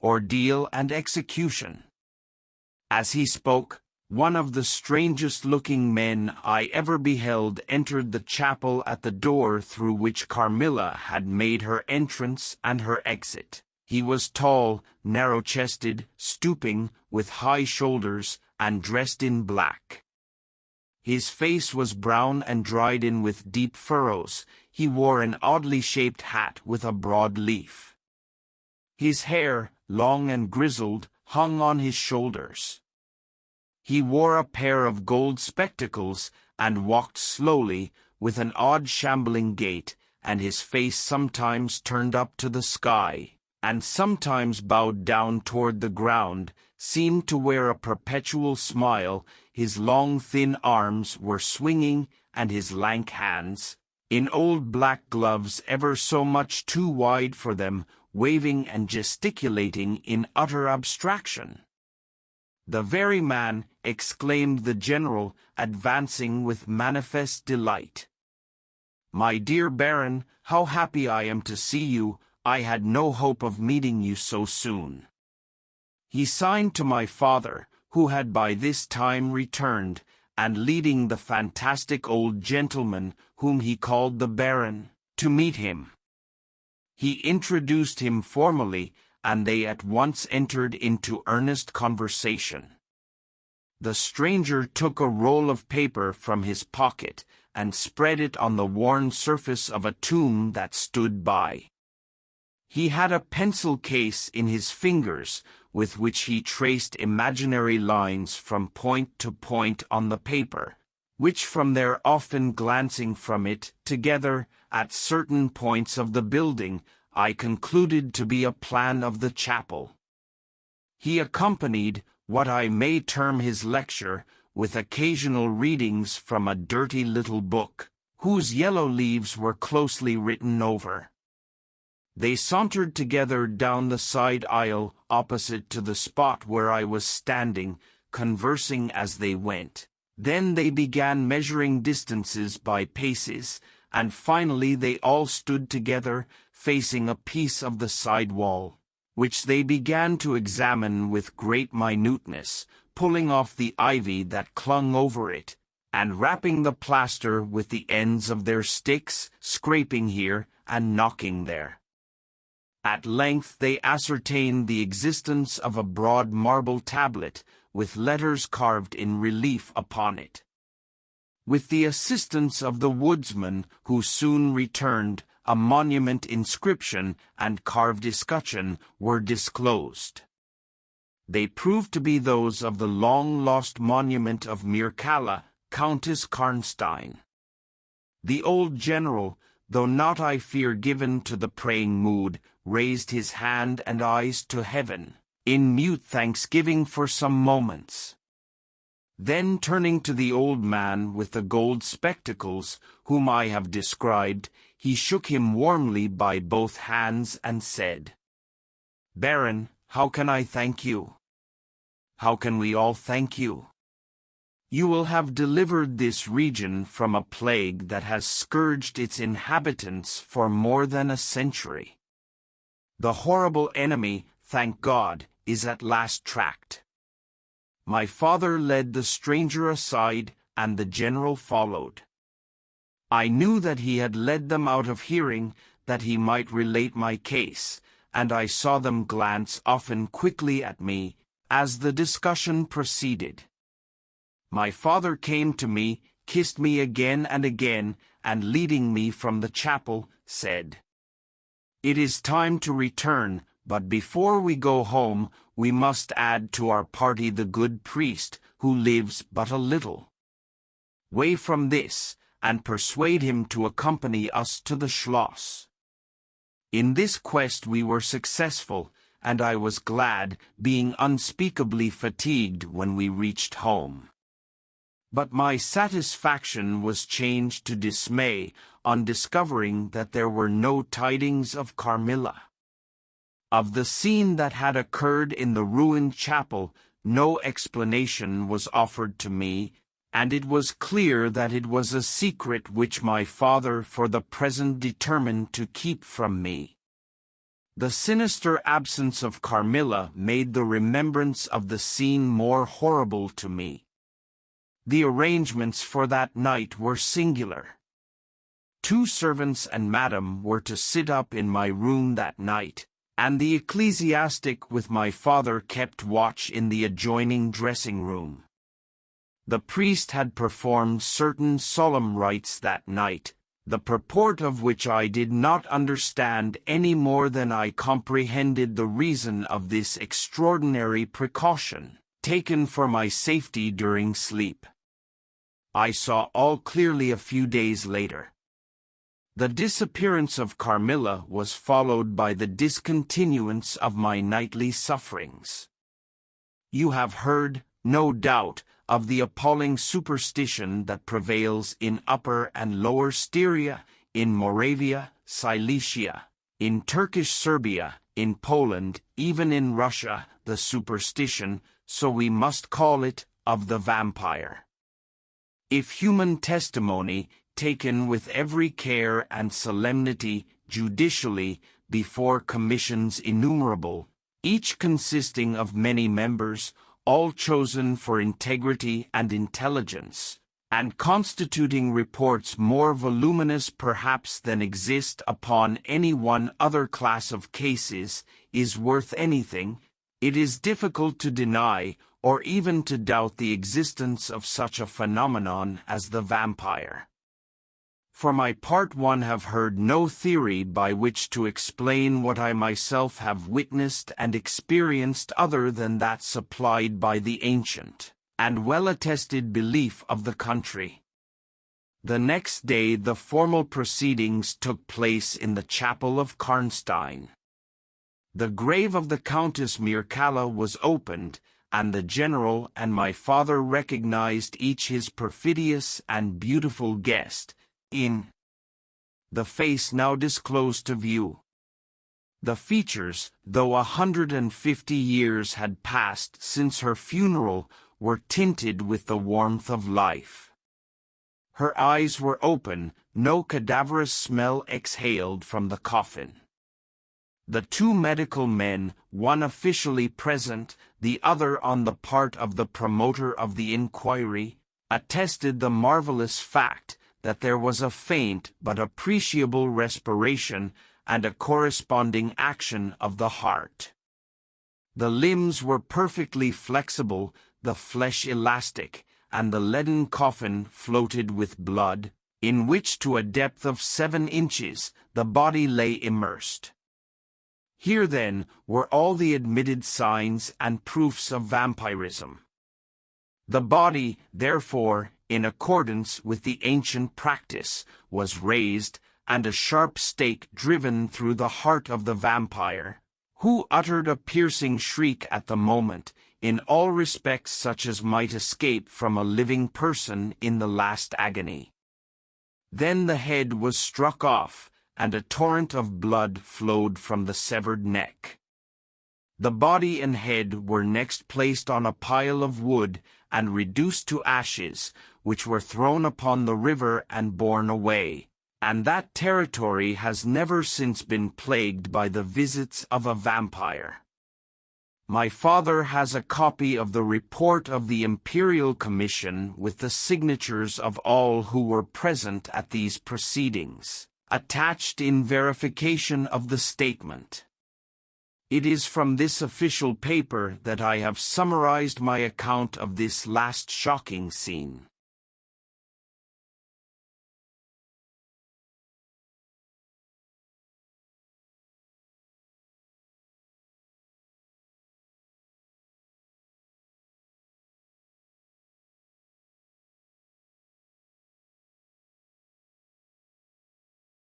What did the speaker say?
ordeal and execution." As he spoke, one of the strangest-looking men I ever beheld entered the chapel at the door through which Carmilla had made her entrance and her exit. He was tall, narrow-chested, stooping, with high shoulders, and dressed in black. His face was brown and dried in with deep furrows. He wore an oddly shaped hat with a broad leaf. His hair, long and grizzled, hung on his shoulders. He wore a pair of gold spectacles and walked slowly, with an odd shambling gait, and his face sometimes turned up to the sky, and sometimes bowed down toward the ground, seemed to wear a perpetual smile. His long thin arms were swinging, and his lank hands, in old black gloves ever so much too wide for them, waving and gesticulating in utter abstraction. "The very man," exclaimed the general, advancing with manifest delight. "My dear Baron, how happy I am to see you. I had no hope of meeting you so soon." He signed to my father, who had by this time returned, and leading the fantastic old gentleman, whom he called the Baron, to meet him. He introduced him formally, and they at once entered into earnest conversation. The stranger took a roll of paper from his pocket, and spread it on the worn surface of a tomb that stood by. He had a pencil case in his fingers, with which he traced imaginary lines from point to point on the paper, which from their often glancing from it together, at certain points of the building, I concluded to be a plan of the chapel. He accompanied what I may term his lecture with occasional readings from a dirty little book, whose yellow leaves were closely written over. They sauntered together down the side aisle opposite to the spot where I was standing, conversing as they went. Then they began measuring distances by paces, and finally they all stood together, facing a piece of the side wall, which they began to examine with great minuteness, pulling off the ivy that clung over it, and rapping the plaster with the ends of their sticks, scraping here and knocking there. At length they ascertained the existence of a broad marble tablet, with letters carved in relief upon it. With the assistance of the woodsman, who soon returned, a monument inscription and carved escutcheon were disclosed. They proved to be those of the long-lost monument of Mircalla, Countess Karnstein. The old general, though not I fear given to the praying mood, raised his hand and eyes to heaven, in mute thanksgiving for some moments. Then turning to the old man with the gold spectacles, whom I have described, he shook him warmly by both hands and said, "Baron, how can I thank you? How can we all thank you? You will have delivered this region from a plague that has scourged its inhabitants for more than a century. The horrible enemy, thank God, is at last tracked." My father led the stranger aside, and the general followed. I knew that he had led them out of hearing, that he might relate my case, and I saw them glance often quickly at me, as the discussion proceeded. My father came to me, kissed me again and again, and leading me from the chapel, said, "It is time to return, but before we go home, we must add to our party the good priest, who lives but a little way from this, and persuade him to accompany us to the Schloss." In this quest we were successful, and I was glad, being unspeakably fatigued when we reached home. But my satisfaction was changed to dismay on discovering that there were no tidings of Carmilla. Of the scene that had occurred in the ruined chapel, no explanation was offered to me, and it was clear that it was a secret which my father for the present determined to keep from me. The sinister absence of Carmilla made the remembrance of the scene more horrible to me. The arrangements for that night were singular. 2 servants and madam were to sit up in my room that night, and the ecclesiastic with my father kept watch in the adjoining dressing-room. The priest had performed certain solemn rites that night, the purport of which I did not understand any more than I comprehended the reason of this extraordinary precaution, taken for my safety during sleep. I saw all clearly a few days later. The disappearance of Carmilla was followed by the discontinuance of my nightly sufferings. You have heard, no doubt, of the appalling superstition that prevails in Upper and Lower Styria, in Moravia, Silesia, in Turkish Serbia, in Poland, even in Russia, the superstition, so we must call it, of the vampire. If human testimony, taken with every care and solemnity, judicially, before commissions innumerable, each consisting of many members, all chosen for integrity and intelligence, and constituting reports more voluminous perhaps than exist upon any one other class of cases, is worth anything, it is difficult to deny, or even to doubt the existence of such a phenomenon as the vampire. For my part, one have heard no theory by which to explain what I myself have witnessed and experienced other than that supplied by the ancient and well-attested belief of the country. The next day the formal proceedings took place in the chapel of Karnstein. The grave of the Countess Mircalla was opened, and the general and my father recognized each his perfidious and beautiful guest, in the face now disclosed to view. The features, though 150 years had passed since her funeral, were tinted with the warmth of life. Her eyes were open, no cadaverous smell exhaled from the coffin. The 2 medical men, one officially present, the other on the part of the promoter of the inquiry, attested the marvelous fact that there was a faint but appreciable respiration and a corresponding action of the heart. The limbs were perfectly flexible, the flesh elastic, and the leaden coffin floated with blood, in which to a depth of 7 inches the body lay immersed. Here then were all the admitted signs and proofs of vampirism. The body, therefore, in accordance with the ancient practice, was raised, and a sharp stake driven through the heart of the vampire, who uttered a piercing shriek at the moment, in all respects such as might escape from a living person in the last agony. Then the head was struck off, and a torrent of blood flowed from the severed neck. The body and head were next placed on a pile of wood and reduced to ashes, which were thrown upon the river and borne away, and that territory has never since been plagued by the visits of a vampire. My father has a copy of the report of the Imperial Commission with the signatures of all who were present at these proceedings, attached in verification of the statement. It is from this official paper that I have summarized my account of this last shocking scene.